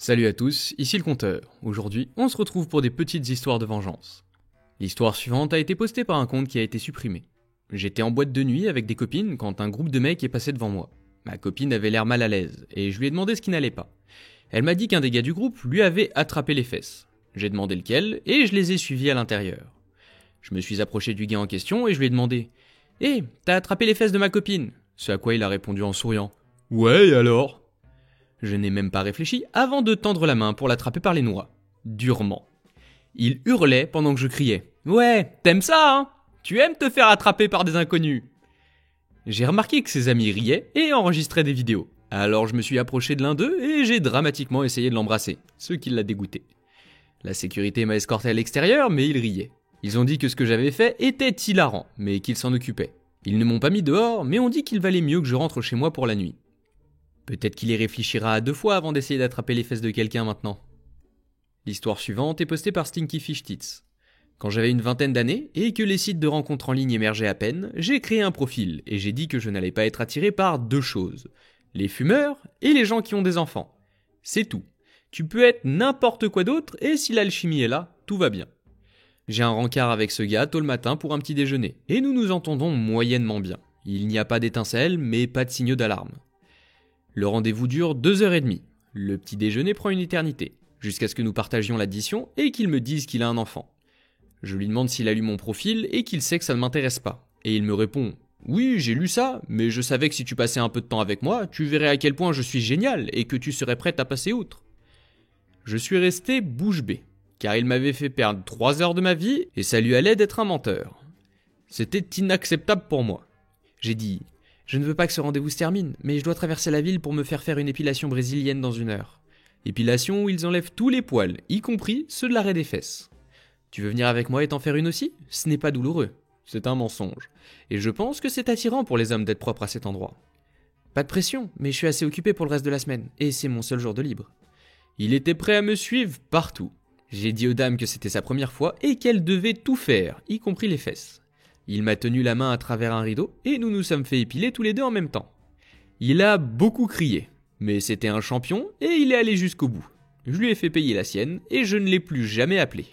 Salut à tous, ici le Conteur. Aujourd'hui, on se retrouve pour des petites histoires de vengeance. L'histoire suivante a été postée par un compte qui a été supprimé. J'étais en boîte de nuit avec des copines quand un groupe de mecs est passé devant moi. Ma copine avait l'air mal à l'aise et je lui ai demandé ce qui n'allait pas. Elle m'a dit qu'un des gars du groupe lui avait attrapé les fesses. J'ai demandé lequel et je les ai suivis à l'intérieur. Je me suis approché du gars en question et je lui ai demandé « Hé, t'as attrapé les fesses de ma copine ?» Ce à quoi il a répondu en souriant « Ouais, et alors ?» Je n'ai même pas réfléchi avant de tendre la main pour l'attraper par les noix. Durement. Il hurlait pendant que je criais « Ouais, t'aimes ça, hein? Tu aimes te faire attraper par des inconnus ?» J'ai remarqué que ses amis riaient et enregistraient des vidéos. Alors je me suis approché de l'un d'eux et j'ai dramatiquement essayé de l'embrasser, ce qui l'a dégoûté. La sécurité m'a escorté à l'extérieur, mais ils riaient. Ils ont dit que ce que j'avais fait était hilarant, mais qu'ils s'en occupaient. Ils ne m'ont pas mis dehors, mais ont dit qu'il valait mieux que je rentre chez moi pour la nuit. Peut-être qu'il y réfléchira à 2 fois avant d'essayer d'attraper les fesses de quelqu'un maintenant. L'histoire suivante est postée par Stinky Fish Tits. Quand j'avais une vingtaine d'années et que les sites de rencontres en ligne émergeaient à peine, j'ai créé un profil et j'ai dit que je n'allais pas être attiré par 2 choses. Les fumeurs et les gens qui ont des enfants. C'est tout. Tu peux être n'importe quoi d'autre et si l'alchimie est là, tout va bien. J'ai un rencard avec ce gars tôt le matin pour un petit déjeuner et nous nous entendons moyennement bien. Il n'y a pas d'étincelle mais pas de signaux d'alarme. Le rendez-vous dure 2h30. Le petit déjeuner prend une éternité, jusqu'à ce que nous partagions l'addition et qu'il me dise qu'il a un enfant. Je lui demande s'il a lu mon profil et qu'il sait que ça ne m'intéresse pas. Et il me répond « Oui, j'ai lu ça, mais je savais que si tu passais un peu de temps avec moi, tu verrais à quel point je suis génial et que tu serais prête à passer outre. » Je suis resté bouche bée, car il m'avait fait perdre 3 heures de ma vie et ça lui allait d'être un menteur. C'était inacceptable pour moi. J'ai dit « Je ne veux pas que ce rendez-vous se termine, mais je dois traverser la ville pour me faire une épilation brésilienne dans 1 heure. Épilation où ils enlèvent tous les poils, y compris ceux de l'arrêt des fesses. Tu veux venir avec moi et t'en faire une aussi ? Ce n'est pas douloureux. C'est un mensonge. Et je pense que c'est attirant pour les hommes d'être propres à cet endroit. Pas de pression, mais je suis assez occupé pour le reste de la semaine, et c'est mon seul jour de libre. Il était prêt à me suivre partout. J'ai dit aux dames que c'était sa première fois et qu'elles devaient tout faire, y compris les fesses. Il m'a tenu la main à travers un rideau et nous nous sommes fait épiler tous les 2 en même temps. Il a beaucoup crié, mais c'était un champion et il est allé jusqu'au bout. Je lui ai fait payer la sienne et je ne l'ai plus jamais appelé.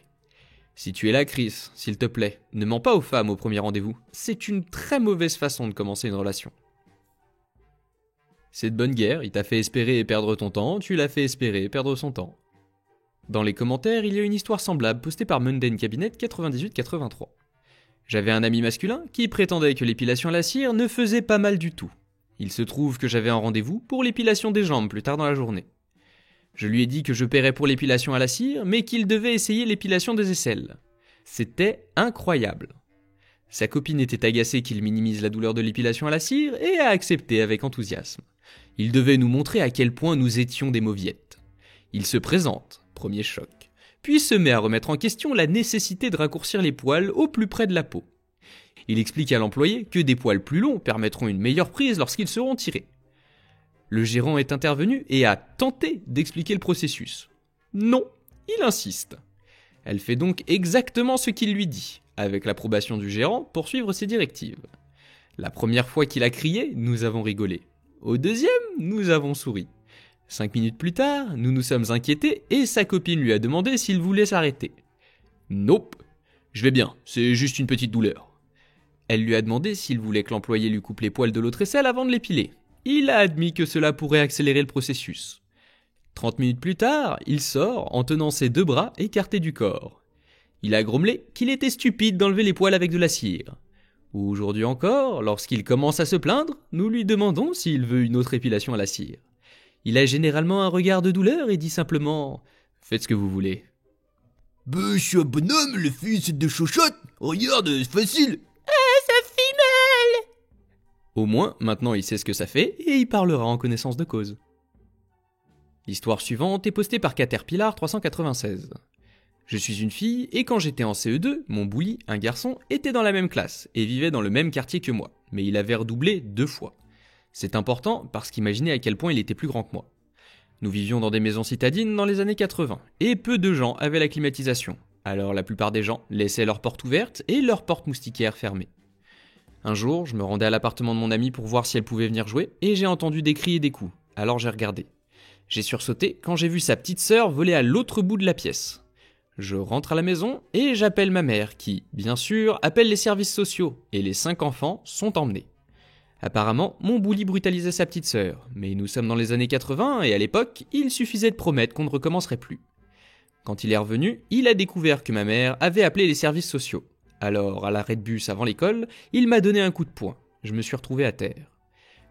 Si tu es là, Chris, s'il te plaît, ne mens pas aux femmes au premier rendez-vous. C'est une très mauvaise façon de commencer une relation. C'est de bonne guerre, il t'a fait espérer et perdre ton temps, tu l'as fait espérer et perdre son temps. Dans les commentaires, il y a une histoire semblable postée par Mundane Cabinet 9883. J'avais un ami masculin qui prétendait que l'épilation à la cire ne faisait pas mal du tout. Il se trouve que j'avais un rendez-vous pour l'épilation des jambes plus tard dans la journée. Je lui ai dit que je paierais pour l'épilation à la cire, mais qu'il devait essayer l'épilation des aisselles. C'était incroyable. Sa copine était agacée qu'il minimise la douleur de l'épilation à la cire et a accepté avec enthousiasme. Il devait nous montrer à quel point nous étions des mauviettes. Il se présente, premier choc. Puis se met à remettre en question la nécessité de raccourcir les poils au plus près de la peau. Il explique à l'employé que des poils plus longs permettront une meilleure prise lorsqu'ils seront tirés. Le gérant est intervenu et a tenté d'expliquer le processus. Non, il insiste. Elle fait donc exactement ce qu'il lui dit, avec l'approbation du gérant pour suivre ses directives. La première fois qu'il a crié, nous avons rigolé. Au deuxième, nous avons souri. 5 minutes plus tard, nous nous sommes inquiétés et sa copine lui a demandé s'il voulait s'arrêter. Nope, je vais bien, c'est juste une petite douleur. Elle lui a demandé s'il voulait que l'employé lui coupe les poils de l'autre aisselle avant de l'épiler. Il a admis que cela pourrait accélérer le processus. 30 minutes plus tard, il sort en tenant ses 2 bras écartés du corps. Il a grommelé qu'il était stupide d'enlever les poils avec de la cire. Aujourd'hui encore, lorsqu'il commence à se plaindre, nous lui demandons s'il veut une autre épilation à la cire. Il a généralement un regard de douleur et dit simplement « Faites ce que vous voulez ». Je suis un bonhomme, le fils de chochotte. Regarde, c'est facile. Ça fait mal. Au moins, maintenant il sait ce que ça fait et il parlera en connaissance de cause. L'histoire suivante est postée par Caterpillar 396. Je suis une fille et quand j'étais en CE2, mon bully, un garçon, était dans la même classe et vivait dans le même quartier que moi, mais il avait redoublé 2 fois. C'est important parce qu'imaginez à quel point il était plus grand que moi. Nous vivions dans des maisons citadines dans les années 80 et peu de gens avaient la climatisation. Alors la plupart des gens laissaient leurs portes ouvertes et leurs portes moustiquaires fermées. Un jour, je me rendais à l'appartement de mon amie pour voir si elle pouvait venir jouer et j'ai entendu des cris et des coups. Alors j'ai regardé. J'ai sursauté quand j'ai vu sa petite sœur voler à l'autre bout de la pièce. Je rentre à la maison et j'appelle ma mère qui, bien sûr, appelle les services sociaux et les 5 enfants sont emmenés. Apparemment, mon bouli brutalisait sa petite sœur, mais nous sommes dans les années 80 et à l'époque, il suffisait de promettre qu'on ne recommencerait plus. Quand il est revenu, il a découvert que ma mère avait appelé les services sociaux. Alors, à l'arrêt de bus avant l'école, il m'a donné un coup de poing. Je me suis retrouvé à terre.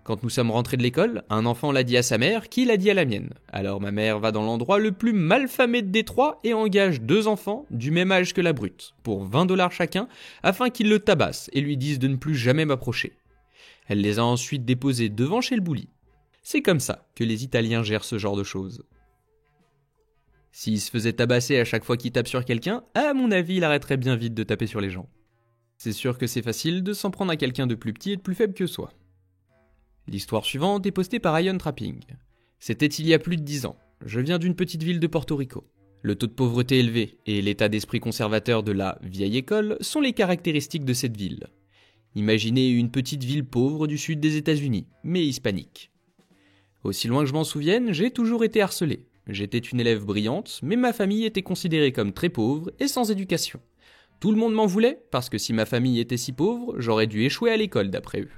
Quand nous sommes rentrés de l'école, un enfant l'a dit à sa mère, qui l'a dit à la mienne. Alors ma mère va dans l'endroit le plus malfamé de Détroit et engage 2 enfants, du même âge que la brute, pour 20 $ chacun, afin qu'ils le tabassent et lui disent de ne plus jamais m'approcher. Elle les a ensuite déposés devant chez le bouli. C'est comme ça que les Italiens gèrent ce genre de choses. S'il se faisait tabasser à chaque fois qu'il tape sur quelqu'un, à mon avis il arrêterait bien vite de taper sur les gens. C'est sûr que c'est facile de s'en prendre à quelqu'un de plus petit et de plus faible que soi. L'histoire suivante est postée par Ion Trapping. C'était il y a plus de 10 ans. Je viens d'une petite ville de Porto Rico. Le taux de pauvreté élevé et l'état d'esprit conservateur de la vieille école sont les caractéristiques de cette ville. Imaginez une petite ville pauvre du sud des États-Unis, mais hispanique. Aussi loin que je m'en souvienne, j'ai toujours été harcelé. J'étais une élève brillante, mais ma famille était considérée comme très pauvre et sans éducation. Tout le monde m'en voulait, parce que si ma famille était si pauvre, j'aurais dû échouer à l'école d'après eux.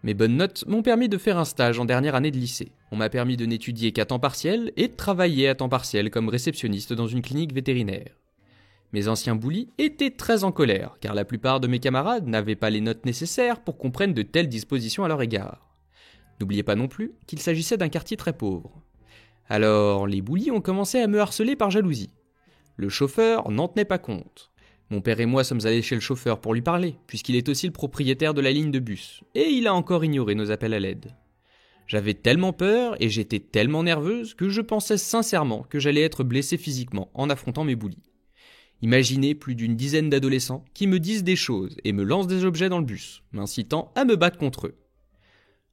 Mes bonnes notes m'ont permis de faire un stage en dernière année de lycée. On m'a permis de n'étudier qu'à temps partiel et de travailler à temps partiel comme réceptionniste dans une clinique vétérinaire. Mes anciens boulis étaient très en colère, car la plupart de mes camarades n'avaient pas les notes nécessaires pour qu'on prenne de telles dispositions à leur égard. N'oubliez pas non plus qu'il s'agissait d'un quartier très pauvre. Alors, les boulis ont commencé à me harceler par jalousie. Le chauffeur n'en tenait pas compte. Mon père et moi sommes allés chez le chauffeur pour lui parler, puisqu'il est aussi le propriétaire de la ligne de bus, et il a encore ignoré nos appels à l'aide. J'avais tellement peur et j'étais tellement nerveuse que je pensais sincèrement que j'allais être blessée physiquement en affrontant mes boulis. Imaginez plus d'une dizaine d'adolescents qui me disent des choses et me lancent des objets dans le bus, m'incitant à me battre contre eux.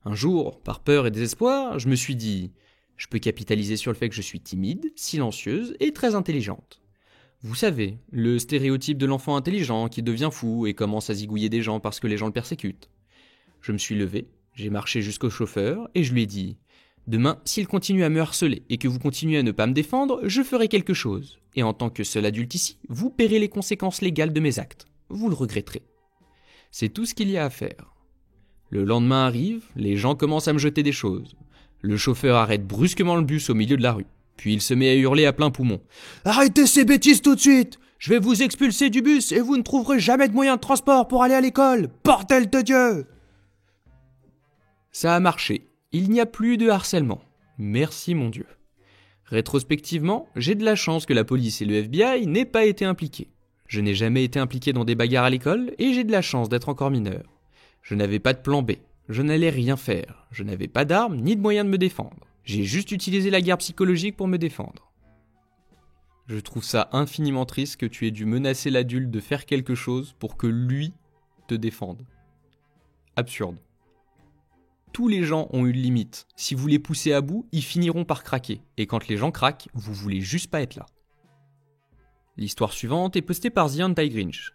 Un jour, par peur et désespoir, je me suis dit « Je peux capitaliser sur le fait que je suis timide, silencieuse et très intelligente. » Vous savez, le stéréotype de l'enfant intelligent qui devient fou et commence à zigouiller des gens parce que les gens le persécutent. Je me suis levé, j'ai marché jusqu'au chauffeur et je lui ai dit « Demain, s'il continue à me harceler et que vous continuez à ne pas me défendre, je ferai quelque chose. Et en tant que seul adulte ici, vous paierez les conséquences légales de mes actes. Vous le regretterez. » C'est tout ce qu'il y a à faire. Le lendemain arrive, les gens commencent à me jeter des choses. Le chauffeur arrête brusquement le bus au milieu de la rue. Puis il se met à hurler à plein poumon. « Arrêtez ces bêtises tout de suite! Je vais vous expulser du bus et vous ne trouverez jamais de moyen de transport pour aller à l'école! Bordel de Dieu !» Ça a marché. Il n'y a plus de harcèlement. Merci mon Dieu. Rétrospectivement, j'ai de la chance que la police et le FBI n'aient pas été impliqués. Je n'ai jamais été impliqué dans des bagarres à l'école et j'ai de la chance d'être encore mineur. Je n'avais pas de plan B. Je n'allais rien faire. Je n'avais pas d'armes ni de moyens de me défendre. J'ai juste utilisé la guerre psychologique pour me défendre. Je trouve ça infiniment triste que tu aies dû menacer l'adulte de faire quelque chose pour que lui te défende. Absurde. Tous les gens ont une limite. Si vous les poussez à bout, ils finiront par craquer. Et quand les gens craquent, vous voulez juste pas être là. L'histoire suivante est postée par The Anti-Grinch.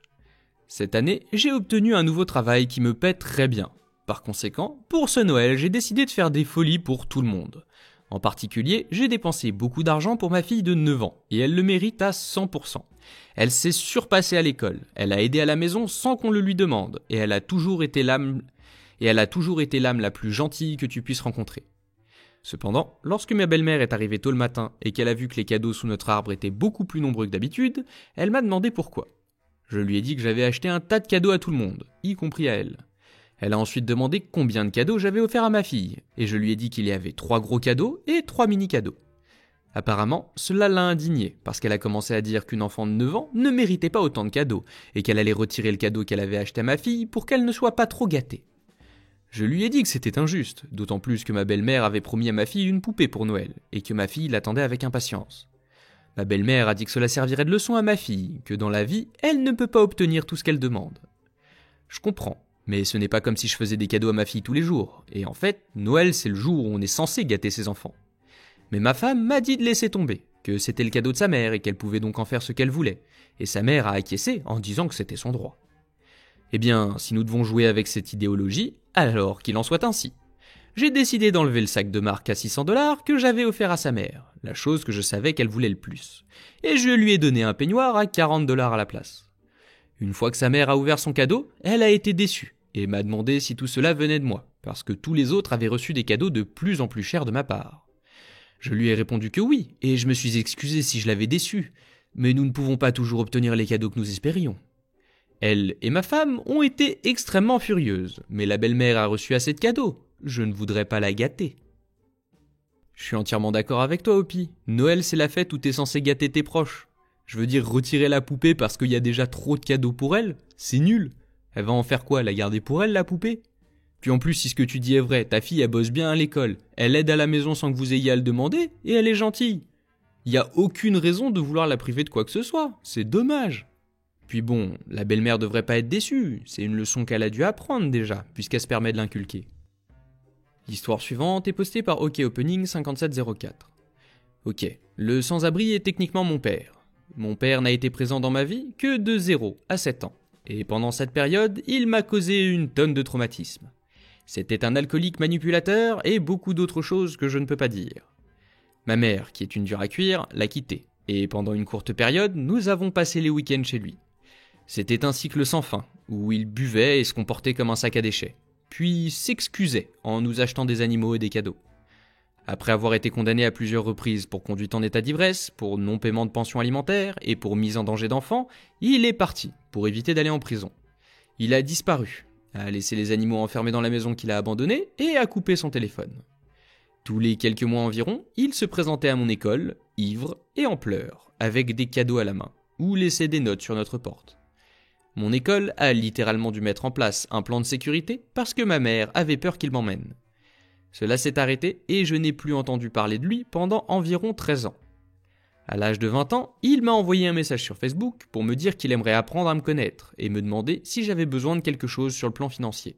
Cette année, j'ai obtenu un nouveau travail qui me paie très bien. Par conséquent, pour ce Noël, j'ai décidé de faire des folies pour tout le monde. En particulier, j'ai dépensé beaucoup d'argent pour ma fille de 9 ans, et elle le mérite à 100%. Elle s'est surpassée à l'école, elle a aidé à la maison sans qu'on le lui demande, et elle a toujours été l'âme la plus gentille que tu puisses rencontrer. Cependant, lorsque ma belle-mère est arrivée tôt le matin et qu'elle a vu que les cadeaux sous notre arbre étaient beaucoup plus nombreux que d'habitude, elle m'a demandé pourquoi. Je lui ai dit que j'avais acheté un tas de cadeaux à tout le monde, y compris à elle. Elle a ensuite demandé combien de cadeaux j'avais offert à ma fille, et je lui ai dit qu'il y avait 3 gros cadeaux et 3 mini-cadeaux. Apparemment, cela l'a indignée, parce qu'elle a commencé à dire qu'une enfant de 9 ans ne méritait pas autant de cadeaux, et qu'elle allait retirer le cadeau qu'elle avait acheté à ma fille pour qu'elle ne soit pas trop gâtée. Je lui ai dit que c'était injuste, d'autant plus que ma belle-mère avait promis à ma fille une poupée pour Noël, et que ma fille l'attendait avec impatience. Ma belle-mère a dit que cela servirait de leçon à ma fille, que dans la vie, elle ne peut pas obtenir tout ce qu'elle demande. Je comprends. Mais ce n'est pas comme si je faisais des cadeaux à ma fille tous les jours. Et en fait, Noël, c'est le jour où on est censé gâter ses enfants. Mais ma femme m'a dit de laisser tomber, que c'était le cadeau de sa mère et qu'elle pouvait donc en faire ce qu'elle voulait. Et sa mère a acquiescé en disant que c'était son droit. Eh bien, si nous devons jouer avec cette idéologie, alors qu'il en soit ainsi. j'ai décidé d'enlever le sac de marque à 600$ que j'avais offert à sa mère, la chose que je savais qu'elle voulait le plus, et je lui ai donné un peignoir à 40$ à la place. Une fois que sa mère a ouvert son cadeau, elle a été déçue et m'a demandé si tout cela venait de moi, parce que tous les autres avaient reçu des cadeaux de plus en plus chers de ma part. Je lui ai répondu que oui, et je me suis excusé si je l'avais déçue, mais nous ne pouvons pas toujours obtenir les cadeaux que nous espérions. Elle et ma femme ont été extrêmement furieuses, mais la belle-mère a reçu assez de cadeaux, je ne voudrais pas la gâter. Je suis entièrement d'accord avec toi, Hopi. Noël, c'est la fête où t'es censé gâter tes proches. Je veux dire, retirer la poupée parce qu'il y a déjà trop de cadeaux pour elle, c'est nul. Elle va en faire quoi, la garder pour elle, la poupée? Puis en plus, si ce que tu dis est vrai, ta fille, elle bosse bien à l'école, elle aide à la maison sans que vous ayez à le demander, et elle est gentille. Il n'y a aucune raison de vouloir la priver de quoi que ce soit, c'est dommage. Puis bon, la belle-mère devrait pas être déçue, c'est une leçon qu'elle a dû apprendre déjà, puisqu'elle se permet de l'inculquer. L'histoire suivante est postée par OKOpening5704. Ok, le sans-abri est techniquement mon père. Mon père n'a été présent dans ma vie que de 0 à 7 ans. Et pendant cette période, il m'a causé une tonne de traumatismes. C'était un alcoolique manipulateur et beaucoup d'autres choses que je ne peux pas dire. Ma mère, qui est une dure à cuire, l'a quitté. Et pendant une courte période, nous avons passé les week-ends chez lui. C'était un cycle sans fin, où il buvait et se comportait comme un sac à déchets. Puis s'excusait en nous achetant des animaux et des cadeaux. Après avoir été condamné à plusieurs reprises pour conduite en état d'ivresse, pour non-paiement de pension alimentaire et pour mise en danger d'enfant, il est parti pour éviter d'aller en prison. Il a disparu, a laissé les animaux enfermés dans la maison qu'il a abandonnée et a coupé son téléphone. Tous les quelques mois environ, il se présentait à mon école, ivre et en pleurs, avec des cadeaux à la main, ou laissait des notes sur notre porte. Mon école a littéralement dû mettre en place un plan de sécurité parce que ma mère avait peur qu'il m'emmène. Cela s'est arrêté et je n'ai plus entendu parler de lui pendant environ 13 ans. À l'âge de 20 ans, il m'a envoyé un message sur Facebook pour me dire qu'il aimerait apprendre à me connaître et me demander si j'avais besoin de quelque chose sur le plan financier.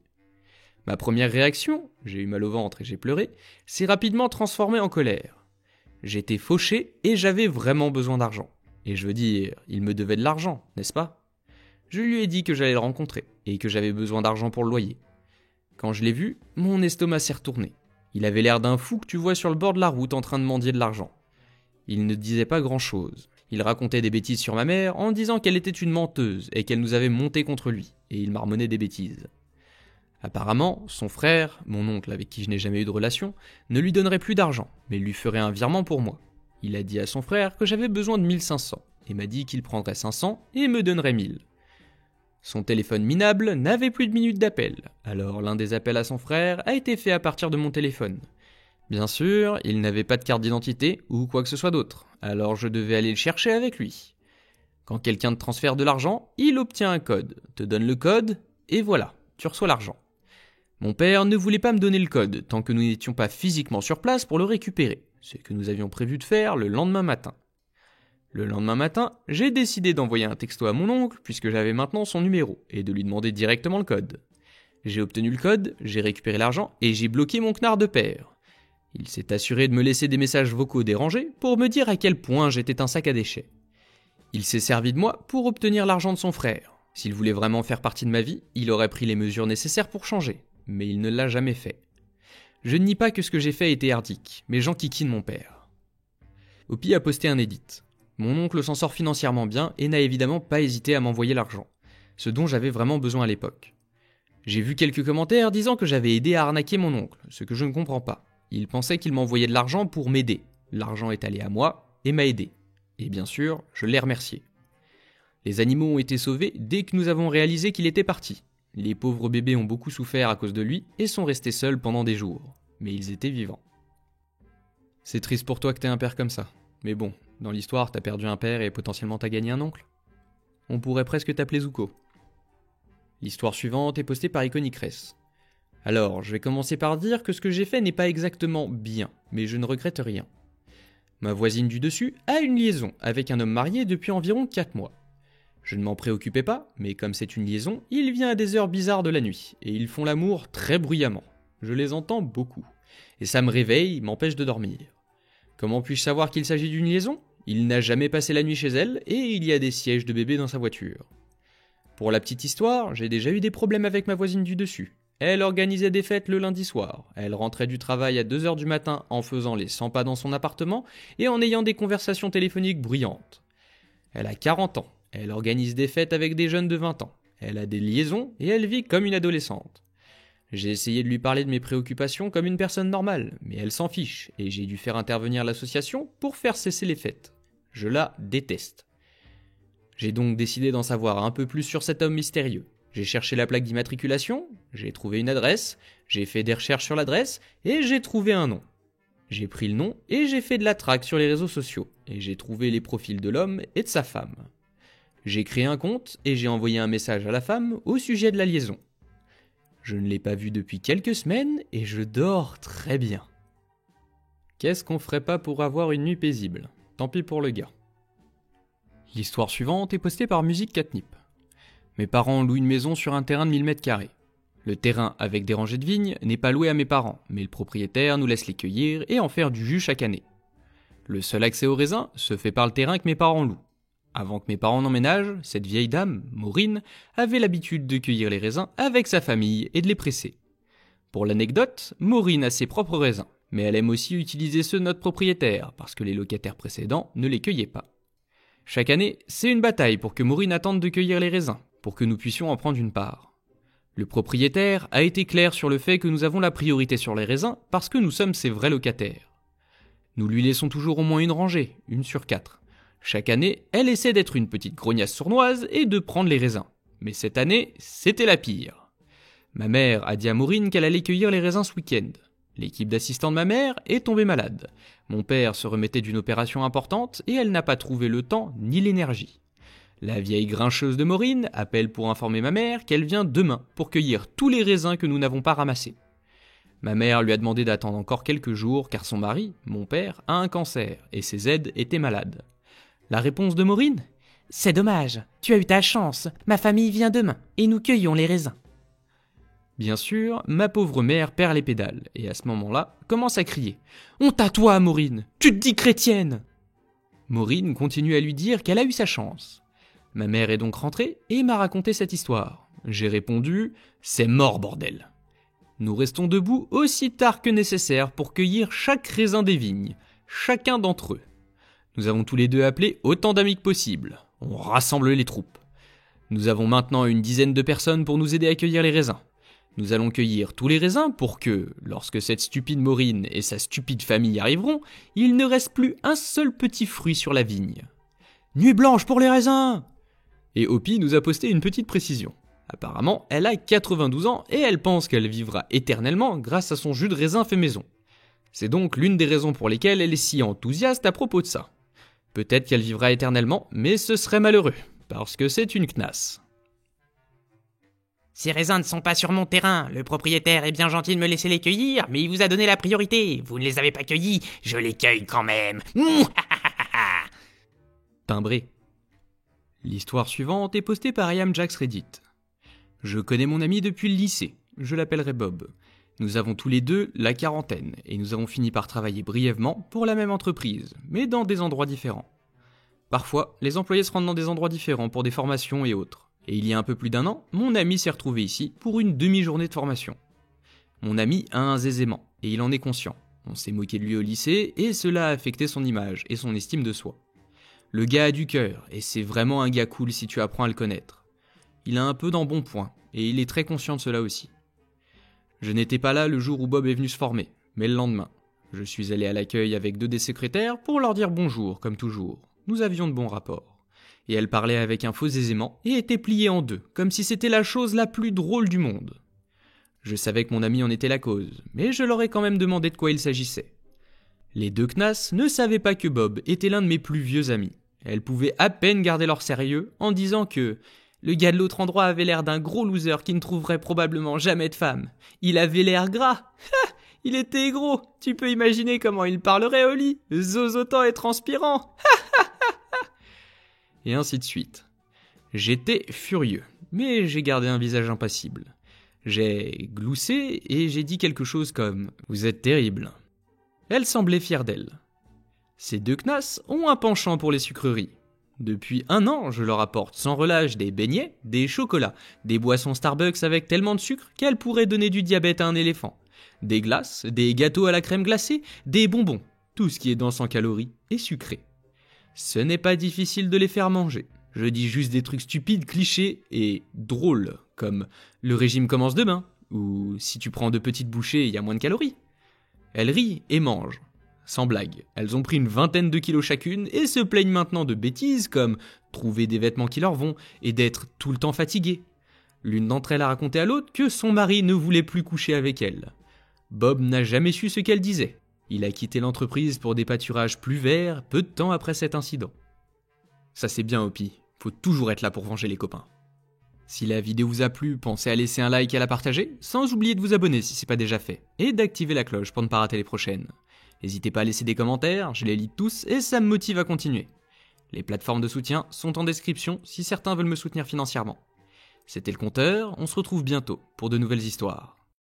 Ma première réaction, j'ai eu mal au ventre et j'ai pleuré, s'est rapidement transformée en colère. J'étais fauché et j'avais vraiment besoin d'argent. Et je veux dire, il me devait de l'argent, n'est-ce pas? Je lui ai dit que j'allais le rencontrer et que j'avais besoin d'argent pour le loyer. Quand je l'ai vu, mon estomac s'est retourné. Il avait l'air d'un fou que tu vois sur le bord de la route en train de mendier de l'argent. Il ne disait pas grand-chose. Il racontait des bêtises sur ma mère en disant qu'elle était une menteuse et qu'elle nous avait monté contre lui, et il marmonnait des bêtises. Apparemment, son frère, mon oncle avec qui je n'ai jamais eu de relation, ne lui donnerait plus d'argent, mais lui ferait un virement pour moi. Il a dit à son frère que j'avais besoin de 1500, et m'a dit qu'il prendrait 500 et me donnerait 1000. Son téléphone minable n'avait plus de minutes d'appel, alors l'un des appels à son frère a été fait à partir de mon téléphone. Bien sûr, il n'avait pas de carte d'identité ou quoi que ce soit d'autre, alors je devais aller le chercher avec lui. Quand quelqu'un te transfère de l'argent, il obtient un code, te donne le code, et voilà, tu reçois l'argent. Mon père ne voulait pas me donner le code tant que nous n'étions pas physiquement sur place pour le récupérer, ce que nous avions prévu de faire le lendemain matin. Le lendemain matin, j'ai décidé d'envoyer un texto à mon oncle puisque j'avais maintenant son numéro et de lui demander directement le code. J'ai obtenu le code, j'ai récupéré l'argent et j'ai bloqué mon knard de père. Il s'est assuré de me laisser des messages vocaux dérangés pour me dire à quel point j'étais un sac à déchets. Il s'est servi de moi pour obtenir l'argent de son frère. S'il voulait vraiment faire partie de ma vie, il aurait pris les mesures nécessaires pour changer, mais il ne l'a jamais fait. Je ne nie pas que ce que j'ai fait était hardique, mais j'enquiquine mon père. Hopi a posté un edit. Mon oncle s'en sort financièrement bien et n'a évidemment pas hésité à m'envoyer l'argent, ce dont j'avais vraiment besoin à l'époque. J'ai vu quelques commentaires disant que j'avais aidé à arnaquer mon oncle, ce que je ne comprends pas. Il pensait qu'il m'envoyait de l'argent pour m'aider. L'argent est allé à moi et m'a aidé. Et bien sûr, je l'ai remercié. Les animaux ont été sauvés dès que nous avons réalisé qu'il était parti. Les pauvres bébés ont beaucoup souffert à cause de lui et sont restés seuls pendant des jours. Mais ils étaient vivants. C'est triste pour toi que t'aies un père comme ça. Mais bon, dans l'histoire, t'as perdu un père et potentiellement t'as gagné un oncle. On pourrait presque t'appeler Zuko. L'histoire suivante est postée par Iconicress. Alors, je vais commencer par dire que ce que j'ai fait n'est pas exactement bien, mais je ne regrette rien. Ma voisine du dessus a une liaison avec un homme marié depuis environ 4 mois. Je ne m'en préoccupais pas, mais comme c'est une liaison, il vient à des heures bizarres de la nuit, et ils font l'amour très bruyamment. Je les entends beaucoup, et ça me réveille, m'empêche de dormir. Comment puis-je savoir qu'il s'agit d'une liaison ? Il n'a jamais passé la nuit chez elle, et il y a des sièges de bébé dans sa voiture. Pour la petite histoire, j'ai déjà eu des problèmes avec ma voisine du dessus. Elle organisait des fêtes le lundi soir. Elle rentrait du travail à 2h du matin en faisant les 100 pas dans son appartement et en ayant des conversations téléphoniques bruyantes. Elle a 40 ans. Elle organise des fêtes avec des jeunes de 20 ans. Elle a des liaisons et elle vit comme une adolescente. J'ai essayé de lui parler de mes préoccupations comme une personne normale, mais elle s'en fiche et j'ai dû faire intervenir l'association pour faire cesser les fêtes. Je la déteste. J'ai donc décidé d'en savoir un peu plus sur cet homme mystérieux. J'ai cherché la plaque d'immatriculation, j'ai trouvé une adresse, j'ai fait des recherches sur l'adresse et j'ai trouvé un nom. J'ai pris le nom et j'ai fait de la traque sur les réseaux sociaux et j'ai trouvé les profils de l'homme et de sa femme. J'ai créé un compte et j'ai envoyé un message à la femme au sujet de la liaison. Je ne l'ai pas vu depuis quelques semaines et je dors très bien. Qu'est-ce qu'on ferait pas pour avoir une nuit paisible ? Tant pis pour le gars. L'histoire suivante est postée par Musique Catnip. Mes parents louent une maison sur un terrain de 1000 m². Le terrain avec des rangées de vignes n'est pas loué à mes parents, mais le propriétaire nous laisse les cueillir et en faire du jus chaque année. Le seul accès aux raisins se fait par le terrain que mes parents louent. Avant que mes parents n'emménagent, cette vieille dame, Maureen, avait l'habitude de cueillir les raisins avec sa famille et de les presser. Pour l'anecdote, Maureen a ses propres raisins, mais elle aime aussi utiliser ceux de notre propriétaire, parce que les locataires précédents ne les cueillaient pas. Chaque année, c'est une bataille pour que Maureen attende de cueillir les raisins, pour que nous puissions en prendre une part. Le propriétaire a été clair sur le fait que nous avons la priorité sur les raisins parce que nous sommes ses vrais locataires. Nous lui laissons toujours au moins une rangée, 1 sur 4. Chaque année, elle essaie d'être une petite grognasse sournoise et de prendre les raisins. Mais cette année, c'était la pire. Ma mère a dit à Maureen qu'elle allait cueillir les raisins ce week-end. L'équipe d'assistants de ma mère est tombée malade. Mon père se remettait d'une opération importante et elle n'a pas trouvé le temps ni l'énergie. La vieille grincheuse de Maureen appelle pour informer ma mère qu'elle vient demain pour cueillir tous les raisins que nous n'avons pas ramassés. Ma mère lui a demandé d'attendre encore quelques jours car son mari, mon père, a un cancer et ses aides étaient malades. La réponse de Maureen ? C'est dommage, tu as eu ta chance, ma famille vient demain et nous cueillons les raisins. Bien sûr, ma pauvre mère perd les pédales et à ce moment-là, commence à crier « Honte à toi, Maureen, tu te dis chrétienne !» Maureen continue à lui dire qu'elle a eu sa chance. Ma mère est donc rentrée et m'a raconté cette histoire. J'ai répondu « C'est mort, bordel !» Nous restons debout aussi tard que nécessaire pour cueillir chaque raisin des vignes, chacun d'entre eux. Nous avons tous les deux appelé autant d'amis que possible. On rassemble les troupes. Nous avons maintenant une dizaine de personnes pour nous aider à cueillir les raisins. Nous allons cueillir tous les raisins pour que, lorsque cette stupide Maureen et sa stupide famille arriveront, il ne reste plus un seul petit fruit sur la vigne. Nuit blanche pour les raisins ! Et Hopi nous a posté une petite précision. Apparemment, elle a 92 ans et elle pense qu'elle vivra éternellement grâce à son jus de raisin fait maison. C'est donc l'une des raisons pour lesquelles elle est si enthousiaste à propos de ça. Peut-être qu'elle vivra éternellement, mais ce serait malheureux, parce que c'est une knasse. Ces raisins ne sont pas sur mon terrain, le propriétaire est bien gentil de me laisser les cueillir, mais il vous a donné la priorité, vous ne les avez pas cueillis, je les cueille quand même. Timbré. L'histoire suivante est postée par I Am Jax Reddit. Je connais mon ami depuis le lycée, je l'appellerai Bob. Nous avons tous les deux la quarantaine et nous avons fini par travailler brièvement pour la même entreprise, mais dans des endroits différents. Parfois, les employés se rendent dans des endroits différents pour des formations et autres. Et il y a un peu plus d'1 an, mon ami s'est retrouvé ici pour une demi-journée de formation. Mon ami a un zézément et il en est conscient. On s'est moqué de lui au lycée et cela a affecté son image et son estime de soi. Le gars a du cœur et c'est vraiment un gars cool si tu apprends à le connaître. Il a un peu d'embonpoint et il est très conscient de cela aussi. Je n'étais pas là le jour où Bob est venu se former, mais le lendemain. Je suis allé à l'accueil avec 2 des secrétaires pour leur dire bonjour, comme toujours. Nous avions de bons rapports. Et elle parlait avec un faux aisément et était pliée en 2, comme si c'était la chose la plus drôle du monde. Je savais que mon ami en était la cause, mais je leur ai quand même demandé de quoi il s'agissait. Les 2 knasses ne savaient pas que Bob était l'un de mes plus vieux amis. Elles pouvaient à peine garder leur sérieux en disant que le gars de l'autre endroit avait l'air d'un gros loser qui ne trouverait probablement jamais de femme. Il avait l'air gras. Il était gros. Tu peux imaginer comment il parlerait au lit, zozotant et transpirant. Et ainsi de suite. J'étais furieux, mais j'ai gardé un visage impassible. J'ai gloussé et j'ai dit quelque chose comme « Vous êtes terrible ». Elle semblait fière d'elle. Ces 2 knasses ont un penchant pour les sucreries. Depuis 1 an, je leur apporte sans relâche des beignets, des chocolats, des boissons Starbucks avec tellement de sucre qu'elles pourraient donner du diabète à un éléphant, des glaces, des gâteaux à la crème glacée, des bonbons, tout ce qui est dense en calories et sucré. Ce n'est pas difficile de les faire manger. Je dis juste des trucs stupides, clichés et drôles, comme « le régime commence demain » ou « si tu prends 2 petites bouchées, il y a moins de calories ». Elles rient et mangent. Sans blague, elles ont pris une 20aine de kilos chacune et se plaignent maintenant de bêtises comme trouver des vêtements qui leur vont et d'être tout le temps fatiguées. L'une d'entre elles a raconté à l'autre que son mari ne voulait plus coucher avec elle. Bob n'a jamais su ce qu'elle disait. Il a quitté l'entreprise pour des pâturages plus verts peu de temps après cet incident. Ça c'est bien Hopi, faut toujours être là pour venger les copains. Si la vidéo vous a plu, pensez à laisser un like et à la partager, sans oublier de vous abonner si c'est pas déjà fait, et d'activer la cloche pour ne pas rater les prochaines. N'hésitez pas à laisser des commentaires, je les lis tous et ça me motive à continuer. Les plateformes de soutien sont en description si certains veulent me soutenir financièrement. C'était le Conteur, on se retrouve bientôt pour de nouvelles histoires.